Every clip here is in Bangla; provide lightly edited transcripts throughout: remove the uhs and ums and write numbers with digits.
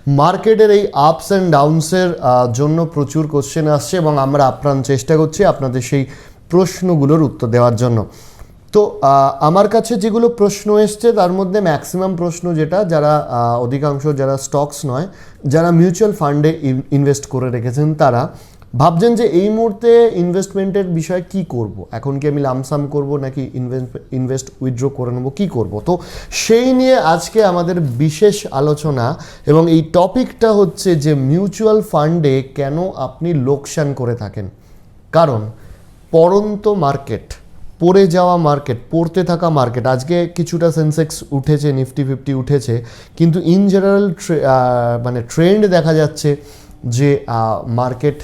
মার্কেটের এই আপস অ্যান্ড ডাউনসের জন্য প্রচুর কোশ্চেন আসছে এবং আমরা আপ্রাণ চেষ্টা করছি আপনাদের সেই প্রশ্নগুলোর উত্তর দেওয়ার জন্য। তো আমার কাছে যেগুলো প্রশ্ন এসছে তার মধ্যে ম্যাক্সিমাম প্রশ্ন যেটা, যারা অধিকাংশ যারা স্টকস নয়, যারা মিউচুয়াল ফান্ডে ইনভেস্ট করে রেখেছেন, তারা ভাবছেন যে এই মুহূর্তে ইনভেস্টমেন্টের বিষয়ে কি করব, এখন কি আমি লামসাম করব নাকি ইনভেস্ট উইথড্র করে নেবো, কী করব। তো সেই নিয়ে আজকে আমাদের বিশেষ আলোচনা, এবং এই টপিকটা হচ্ছে যে মিউচুয়াল ফান্ডে কেন আপনি লোকসান করে থাকেন। কারণ পড়ন্ত মার্কেট, পড়ে যাওয়া মার্কেট, পড়তে থাকা মার্কেট, আজকে কিছুটা সেন্সেক্স উঠেছে, নিফটি 50 উঠেছে, কিন্তু ইন জেনারেল মানে ট্রেন্ড দেখা যাচ্ছে যে মার্কেট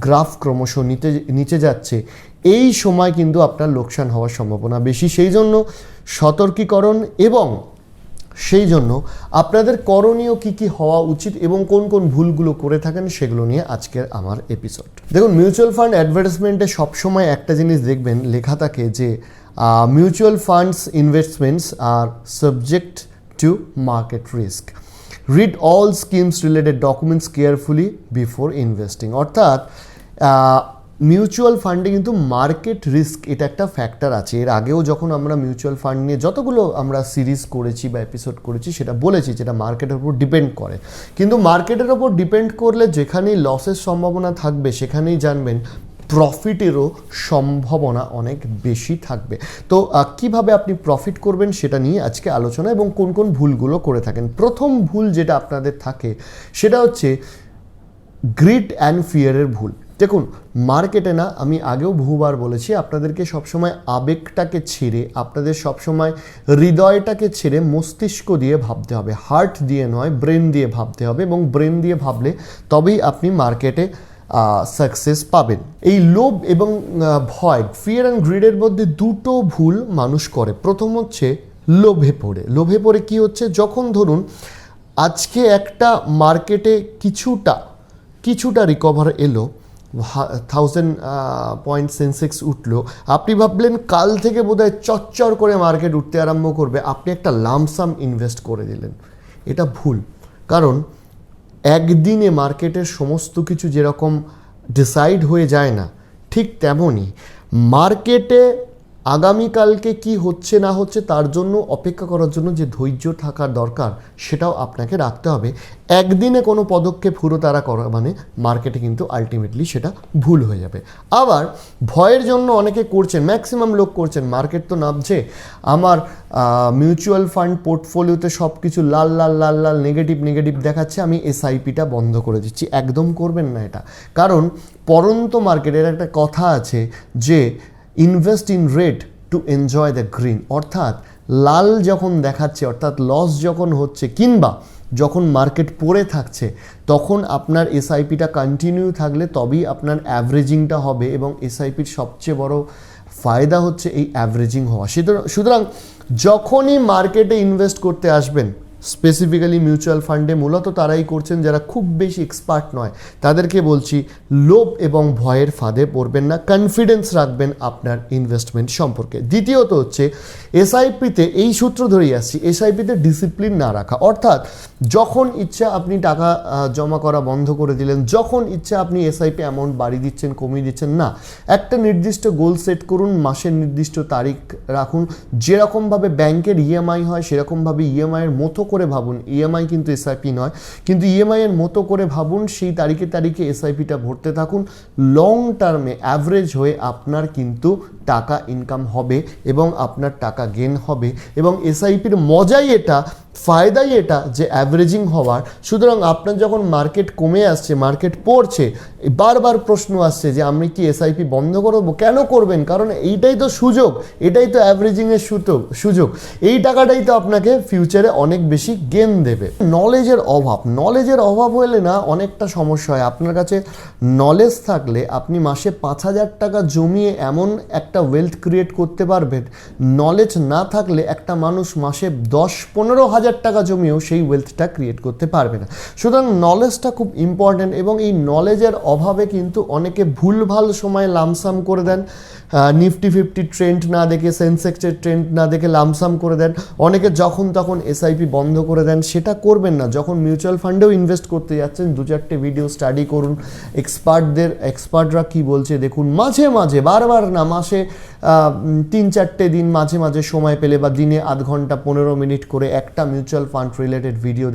গ্রাফ ক্রমশ নিচে যাচ্ছে। এই সময় কিন্তু আপনার লোকসান হওয়ার সম্ভাবনা বেশি। সেই জন্য সতর্কীকরণ এবং সেই জন্য আপনাদের করণীয় কি কি হওয়া উচিত এবং কোন কোন ভুলগুলো করে থাকেন সেগুলো নিয়ে আজকের আমার এপিসোড। দেখুন, মিউচুয়াল ফান্ড অ্যাডভার্টাইজমেন্টে সবসময় একটা জিনিস দেখবেন লেখা থাকে যে mutual funds investments are subject to market risk, read all schemes related documents carefully before investing. অর্থাৎ মিউচুয়াল ফান্ডে কিন্তু মার্কেট রিস্ক এটা একটা ফ্যাক্টর আছে। এর আগেও যখন আমরা মিউচুয়াল ফান্ড নিয়ে যতগুলো আমরা সিরিজ করেছি বা এপিসোড করেছি সেটা বলেছি, যেটা মার্কেটের উপর ডিপেন্ড করে। কিন্তু মার্কেটের উপর ডিপেন্ড করলে যেখানেই লসের সম্ভাবনা থাকবে সেখানেই জানবেন প্রফিটেরও সম্ভাবনা অনেক বেশি থাকবে। তো কিভাবে আপনি প্রফিট করবেন সেটা নিয়ে আজকে আলোচনা, এবং কোন কোন ভুলগুলো করে থাকেন। প্রথম ভুল যেটা আপনাদের থাকে সেটা হচ্ছে গ্রিড অ্যান্ড ফিয়ারের ভুল। দেখুন, মার্কেটে না, আমি আগেও বহুবার বলেছি, আপনাদেরকে সবসময় আবেগটাকে ছেড়ে, আপনাদের সবসময় হৃদয়টাকে ছেড়ে মস্তিষ্ক দিয়ে ভাবতে হবে, হার্ট দিয়ে নয়, ব্রেন দিয়ে ভাবতে হবে, এবং ব্রেন দিয়ে ভাবলে তবেই আপনি মার্কেটে সাকসেস পাবেন। এই লোভ এবং ভয়, ফিয়ার অ্যান্ড গ্রিডের মধ্যে দুটো ভুল মানুষ করে। প্রথম হচ্ছে লোভে পড়ে। লোভে পড়ে কি হচ্ছে, যখন ধরুন আজকে একটা মার্কেটে কিছুটা রিকভার এলো, 1000 পয়েন্ট সেন্সেক্স উঠলো, আপনি ভাবলেন কাল থেকে বোধহয় চচ্চর করে মার্কেট উঠতে আরম্ভ করবে, আপনি একটা লামসাম ইনভেস্ট করে দিলেন। এটা ভুল। কারণ একদিনে মার্কেটের সমস্ত কিছু যেরকম ডিসাইড হয়ে যায় না, ঠিক তেমনই মার্কেটে আগামীকালকে কি হচ্ছে না হচ্ছে তার জন্য অপেক্ষা করার জন্য যে ধৈর্য থাকার দরকার সেটাও আপনাকে রাখতে হবে। একদিনে কোনো পদক্ষেপ হুড়োতাড়া করা মানে মার্কেটে কিন্তু আলটিমেটলি সেটা ভুল হয়ে যাবে। আবার ভয়ের জন্য অনেকে করছেন, ম্যাক্সিমাম লোক করছেন, মার্কেট তো নামছে, আমার মিউচুয়াল ফান্ড পোর্টফোলিওতে সব কিছু লাল লাল লাল লাল নেগেটিভ দেখাচ্ছে, আমি এসআইপিটা বন্ধ করে দিচ্ছি। একদম করবেন না এটা। কারণ পড়ন্ত মার্কেটের একটা কথা আছে যে invest in red to enjoy the green. অর্থাৎ লাল যখন দেখাচ্ছে, অর্থাৎ লস যখন হচ্ছে, কিংবা যখন মার্কেট পড়ে থাকছে, তখন আপনার এসআইপিটা কন্টিনিউ থাকলে তবেই আপনার অ্যাভারেজিংটা হবে, এবং এসআইপির সবচেয়ে বড় ফায়দা হচ্ছে এই অ্যাভারেজিং হওয়া। সুতরাং যখনই মার্কেটে ইনভেস্ট করতে আসবেন, স্পেসিফিক্যালি মিউচুয়াল ফান্ডে মূলত তারাই করছেন যারা খুব বেশি এক্সপার্ট নয়, তাদেরকে বলছি লোভ এবং ভয়ের ফাঁদে পড়বেন না, কনফিডেন্স রাখবেন আপনার ইনভেস্টমেন্ট সম্পর্কে। দ্বিতীয়ত হচ্ছে এসআইপিতে, এই সূত্র ধরেই আসছি, এসআইপিতে ডিসিপ্লিন না রাখা। অর্থাৎ যখন ইচ্ছা আপনি টাকা জমা করা বন্ধ করে দিলেন, যখন ইচ্ছা আপনি এসআইপি অ্যামাউন্ট বাড়িয়ে দিচ্ছেন, কমিয়ে দিচ্ছেন না। একটা নির্দিষ্ট গোল সেট করুন, মাসের নির্দিষ্ট তারিখ রাখুন, যেরকমভাবে ব্যাংকের ইএমআই হয় সেরকমভাবে ইএমআইয়ের মতো করে ভাবুন। ইএমআই কিন্তু এসআইপি নয়, কিন্তু ইএমআইয়ের মতো করে ভাবুন, সেই তারিখে এসআইপিটা ভরতে থাকুন। লং টার্মে অ্যাভারেজ হয়ে আপনার কিন্তু টাকা ইনকাম হবে এবং আপনার টাকা গেন হবে, এবং এসআইপির মজাই এটা, ফায়দাই এটা যে অ্যাভারেজিং হওয়ার। সুতরাং আপনার যখন মার্কেট কমে আসছে, মার্কেট পড়ছে, বারবার প্রশ্ন আসছে যে আমি কি এসআইপি বন্ধ করবো। কেন করবেন? কারণ এইটাই তো সুযোগ, এটাই তো অ্যাভারেজিংয়ের সুযোগ, এই টাকাটাই তো আপনাকে ফিউচারে অনেক বেশি গেন দেবে। নলেজের অভাব হলে না অনেকটা সমস্যা হয়। আপনার কাছে নলেজ থাকলে আপনি মাসে 5000 টাকা জমিয়ে এমন একটা ওয়েলথ ক্রিয়েট করতে পারবেন। নলেজ না থাকলে একটা মানুষ মাসে 10-15 হাজার 10,000 টাকা জমিয়েও সেই ওয়েলথটা ক্রিয়েট করতে পারবে না। সুতরাং নলেজটা খুব ইম্পর্ট্যান্ট, এবং এই নলেজের অভাবে কিন্তু অনেকে ভুলভাল সময় লামসাম করে দেন। নিফটি 50 ট্রেন্ড না দেখে, সেন্সেক্সের ট্রেন্ড না দেখে লামসাম করে দেন। অনেকে যখন তখন এসআইপি বন্ধ করে দেন। সেটা করবেন না। যখন মিউচুয়াল ফান্ডেও ইনভেস্ট করতে যাচ্ছেন, 2-4টে ভিডিও স্টাডি করুন, এক্সপার্টরা কি বলছে দেখুন। মাঝে মাঝে, বারবার না, মাসে 3-4টে দিন মাঝে মাঝে সময় পেলে বা দিনে আধ ঘন্টা 15 মিনিট করে একটা মিউচুয়াল ফান্ড রিলেটেড ভিডিও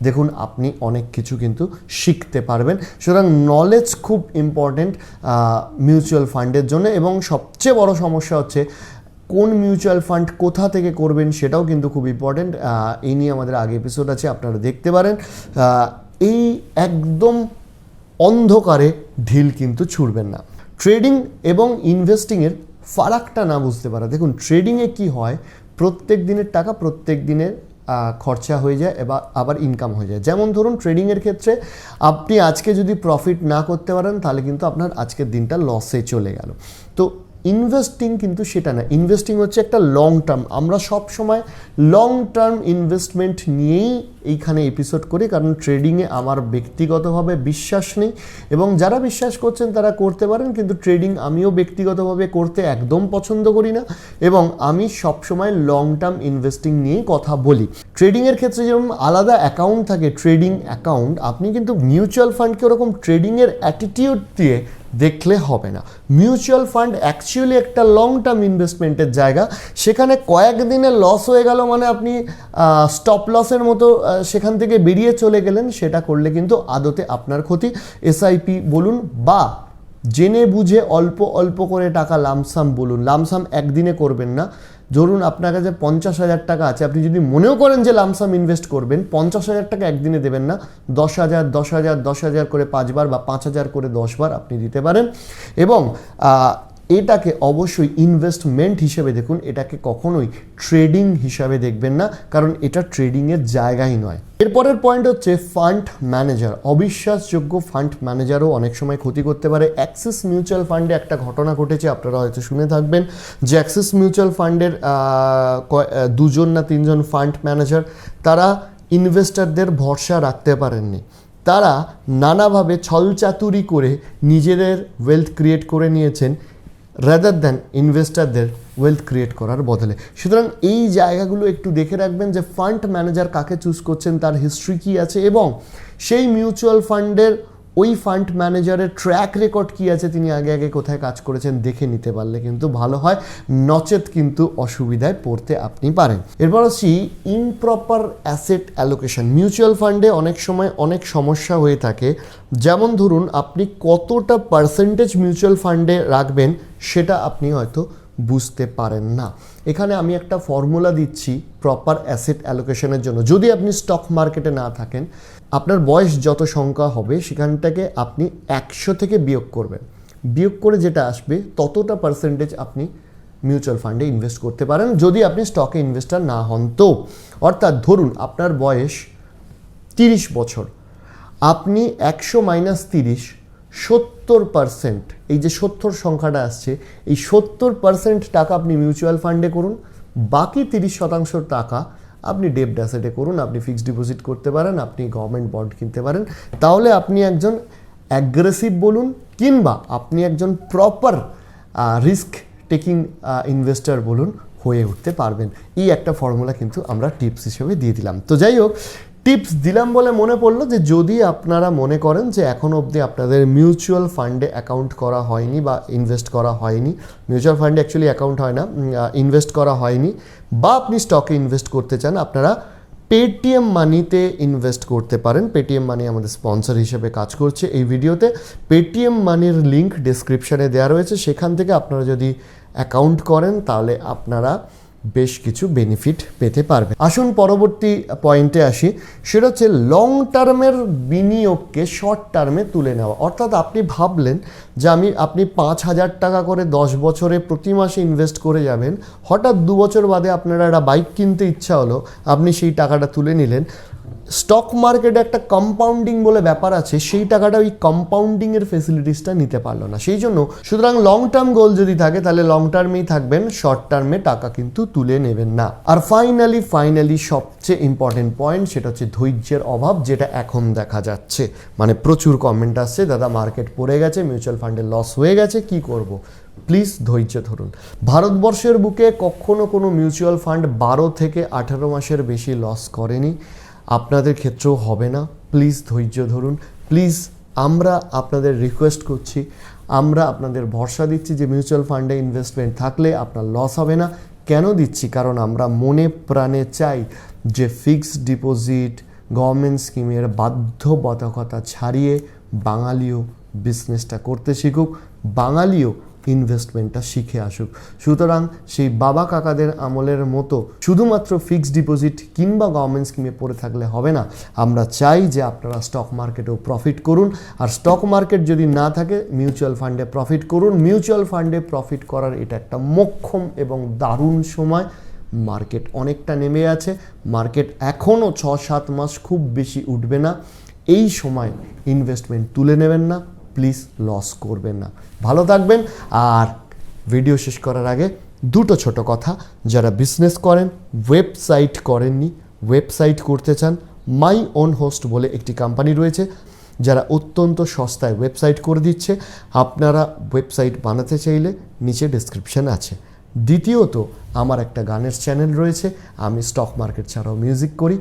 দেখুন আপনি অনেক কিছু কিন্তু শিখতে পারবেন। সুতরাং নলেজ খুব ইম্পর্টেন্ট মিউচুয়াল ফান্ডের জন্য। এবং সবচেয়ে বড় সমস্যা হচ্ছে কোন মিউচুয়াল ফান্ড কোথা থেকে করবেন, সেটাও কিন্তু খুব ইম্পর্টেন্ট। এই নিয়ে আমাদের আগে এপিসোড আছে, আপনারা দেখতে পারেন। এই একদম অন্ধকারে ঢিল কিন্তু ছুড়বেন না। ট্রেডিং এবং ইনভেস্টিংয়ের ফারাকটা না বুঝতে পারা। দেখুন, ট্রেডিংয়ে কি হয়, প্রত্যেক দিনের টাকা প্রত্যেক দিনের খরচা হয়ে যায়, আবার ইনকাম হয়ে যায়। যেমন ধরুন, ট্রেডিংয়ের ক্ষেত্রে আপনি আজকে যদি প্রফিট না করতে পারেন, তাহলে কিন্তু আপনার আজকের দিনটা লসে চলে গেল। তো ইনভেস্টিং কিন্তু সেটা না। ইনভেস্টিং হচ্ছে একটা লং টার্ম। আমরা সব সময় লং টার্ম ইনভেস্টমেন্ট নিয়েই এইখানে এপিসোড করি, কারণ ট্রেডিংয়ে আমার ব্যক্তিগতভাবে বিশ্বাস নেই, এবং যারা বিশ্বাস করছেন তারা করতে পারেন, কিন্তু ট্রেডিং আমিও ব্যক্তিগতভাবে করতে একদম পছন্দ করি না, এবং আমি সবসময় লং টার্ম ইনভেস্টিং নিয়েই কথা বলি। ট্রেডিংয়ের ক্ষেত্রে যেমন আলাদা অ্যাকাউন্ট থাকে, ট্রেডিং অ্যাকাউন্ট, আপনি কিন্তু মিউচুয়াল ফান্ডকে ওরকম ট্রেডিংয়ের অ্যাটিটিউড দিয়ে দেখলে হবে না। মিউচুয়াল ফান্ড অ্যাকচুয়ালি একটা লং টার্ম ইনভেস্টমেন্টের জায়গা। সেখানে কয়েকদিনে লস হয়ে গেল মানে আপনি স্টপ লসের মতো সেখান থেকে বেরিয়ে চলে গেলেন, সেটা করলে কিন্তু আদতে আপনার ক্ষতি। এসআইপি বলুন বা জেনে বুঝে অল্প অল্প করে টাকা লামসাম বলুন, লামসাম একদিনে করবেন না। ধরুন আপনার কাছে 50,000 টাকা আছে, আপনি যদি মনেও করেন যে লামসাম ইনভেস্ট করবেন, 50,000 টাকা একদিনে দেবেন না, 10,000 10,000 10,000 করে 5 বার বা 5,000 করে 10 বার আপনি দিতে পারেন। এবং এটাকে অবশ্যই ইনভেস্টমেন্ট হিসেবে দেখুন, এটাকে কখনোই ট্রেডিং হিসাবে দেখবেন না, কারণ এটা ট্রেডিংয়ের জায়গাই নয়। এরপরের পয়েন্ট হচ্ছে ফান্ড ম্যানেজার। অবিশ্বাসযোগ্য ফান্ড ম্যানেজারও অনেক সময় ক্ষতি করতে পারে। অ্যাক্সিস মিউচুয়াল ফান্ডে একটা ঘটনা ঘটেছে, আপনারা হয়তো শুনে থাকবেন, যে অ্যাক্সিস মিউচুয়াল ফান্ডের 2জন না 3জন ফান্ড ম্যানেজার, তারা ইনভেস্টরদের ভরসা রাখতে পারেননি। তারা নানাভাবে ছলচাতুরি করে নিজেদের ওয়েলথ ক্রিয়েট করে নিয়েছেন, রাদার দ্যান ইনভেস্টারদের ওয়েলথ ক্রিয়েট করার বদলে। সুতরাং এই জায়গাগুলো একটু দেখে রাখবেন যে ফান্ড ম্যানেজার কাকে চুজ করছেন, তার হিস্ট্রি কী আছে, এবং সেই মিউচুয়াল ফান্ডের ওই ফান্ড ম্যানেজারের ট্র্যাক রেকর্ড কী আছে, তিনি আগে আগে কোথায় কাজ করেছেন দেখে নিতে পারলে কিন্তু ভালো হয়, নচেত কিন্তু অসুবিধায় পড়তে আপনি পারেন। এরপর হচ্ছে ইমপ্রপার অ্যাসেট অ্যালোকেশন। মিউচুয়াল ফান্ডে অনেক সময় অনেক সমস্যা হয়ে থাকে। যেমন ধরুন, আপনি কতটা পার্সেন্টেজ মিউচুয়াল ফান্ডে রাখবেন সেটা আপনি হয়তো বুঝতে পারেন না। এখানে আমি একটা ফর্মুলা দিচ্ছি প্রপার অ্যাসেট অ্যালোকেশনের জন্য। যদি আপনি স্টক মার্কেটে না থাকেন, আপনার বয়স যত সংখ্যা হবে সেখান থেকে আপনি 100 থেকে বিয়োগ করবেন। বিয়োগ করে যেটা আসবে ততটা পার্সেন্টেজ আপনি মিউচুয়াল ফান্ডে ইনভেস্ট করতে পারেন, যদি আপনি স্টকে ইনভেস্টার না হন তো। অর্থাৎ ধরুন আপনার বয়স 30 বছর, আপনি 100 - 30 70%, এই যে 70 সংখ্যাটা আসছে, এই 70% টাকা আপনি মিউচুয়াল ফান্ডে করুন, বাকি 30% টাকা আপনি ডেব্ট অ্যাসেটে করুন। আপনি ফিক্সড ডিপোজিট করতে পারেন, আপনি গভর্নমেন্ট বন্ড কিনতে পারেন। তাহলে আপনি একজন অ্যাগ্রেসিভ বলুন, কিংবা আপনি একজন প্রপার রিস্ক টেকিং ইনভেস্টর বলুন, হয়ে উঠতে পারবেন। এই একটা ফর্মুলা কিন্তু আমরা টিপস হিসেবে দিয়ে দিলাম। তো যাই হোক, টিপস দিলাম বলে মনে পড়লো যে যদি আপনারা মনে করেন যে এখনও অবধি আপনাদের মিউচুয়াল ফান্ডে অ্যাকাউন্ট করা হয়নি বা ইনভেস্ট করা হয়নি, মিউচুয়াল ফান্ডে অ্যাকচুয়ালি অ্যাকাউন্ট হয় না, ইনভেস্ট করা হয়নি, বা আপনি স্টকে ইনভেস্ট করতে চান, আপনারা পেটিএম মানিতে ইনভেস্ট করতে পারেন। পেটিএম মানি আমাদের স্পন্সর হিসেবে কাজ করছে এই ভিডিওতে। পেটিএম মানির লিঙ্ক ডেসক্রিপশানে দেওয়া রয়েছে, সেখান থেকে আপনারা যদি অ্যাকাউন্ট করেন তাহলে আপনারা বেশ কিছু বেনিফিট পেতে পারবেন। আসুন পরবর্তী পয়েন্টে আসি, সেটা হচ্ছে লং টার্মের বিনিয়োগকে শর্ট টার্মে তুলে নেওয়া। অর্থাৎ আপনি ভাবলেন যে আপনি 5,000 টাকা করে 10 বছরে প্রতি মাসে ইনভেস্ট করে যাবেন, হঠাৎ 2 বছর বাদে আপনার একটা বাইক কিনতে ইচ্ছা হলো, আপনি সেই টাকাটা তুলে নিলেন, স্টক মার্কেটে একটা কম্পাউন্ডিং বলে ব্যাপার আছে, সেই টাকাটা ওই কম্পাউন্ডিংয়ের ফেসিলিটিসটা নিতে পারলো না। সেই জন্য সুতরাং লং টার্ম গোল যদি থাকে তাহলে লং টার্মেই থাকবেন, শর্ট টার্মে টাকা কিন্তু তুলে নেবেন না। আর ফাইনালি সবচেয়ে ইম্পর্টেন্ট পয়েন্ট, সেটা হচ্ছে ধৈর্যের অভাব, যেটা এখন দেখা যাচ্ছে। মানে প্রচুর কমেন্ট আসছে, দাদা মার্কেট পড়ে গেছে, মিউচুয়াল ফান্ডে লস হয়ে গেছে, কি করব? প্লিজ ধৈর্য ধরুন। ভারতবর্ষের বুকে কখনো কোনো মিউচুয়াল ফান্ড 12 থেকে 18 মাসের বেশি লস করেনি, আপনাদের ক্ষেত্রেও হবে না। প্লিজ ধৈর্য ধরুন। প্লিজ আমরা আপনাদের রিকোয়েস্ট করছি, আমরা আপনাদের ভরসা দিচ্ছি যে মিউচুয়াল ফান্ডে ইনভেস্টমেন্ট থাকলে আপনার লস হবে না। কেন দিচ্ছি? কারণ আমরা মনে প্রাণে চাই যে ফিক্সড ডিপোজিট, গভর্নমেন্ট স্কিমের বাধ্যবাধকতা ছাড়িয়ে বাঙালিও বিজনেসটা করতে শিখুক, বাঙালিও ইনভেস্টমেন্টটা শিখে আসুক। সুতরাং সেই বাবা কাকাদের আমলের মতো শুধুমাত্র ফিক্সড ডিপোজিট কিংবা গভর্নমেন্ট স্কিমে পড়ে থাকলে হবে না। আমরা চাই যে আপনারা স্টক মার্কেটেও প্রফিট করুন, আর স্টক মার্কেট যদি না থাকে মিউচুয়াল ফান্ডে প্রফিট করুন। মিউচুয়াল ফান্ডে প্রফিট করার এটা একটা মোক্ষম এবং দারুণ সময়। মার্কেট অনেকটা নেমে আছে, মার্কেট এখনও 6-7 মাস খুব বেশি উঠবে না। এই সময় ইনভেস্টমেন্ট তুলে নেবেন না, প্লিজ লস করবেন না। ভালো থাকবেন। আর ভিডিও শেষ করার আগে দুটো ছোট কথা, যারা বিজনেস করেন, ওয়েবসাইট করেননি, ওয়েবসাইট করতে চান, মাই ওন হোস্ট বলে একটি কোম্পানি রয়েছে যারা অত্যন্ত সস্তায় ওয়েবসাইট করে দিচ্ছে। আপনারা ওয়েবসাইট বানাতে চাইলে নিচে ডেসক্রিপশন আছে। দ্বিতীয়ত, আমার একটা গানের চ্যানেল রয়েছে, আমি স্টক মার্কেট ছাড়াও মিউজিক করি।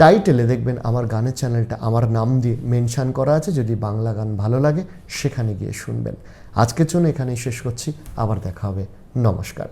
টাইটেলে দেখবেন আমার গানের চ্যানেলটা আমার নাম দিয়ে মেনশান করা আছে, যদি বাংলা গান ভালো লাগে সেখানে গিয়ে শুনবেন। আজকের জন্য এখানেই শেষ করছি, আবার দেখা হবে, নমস্কার।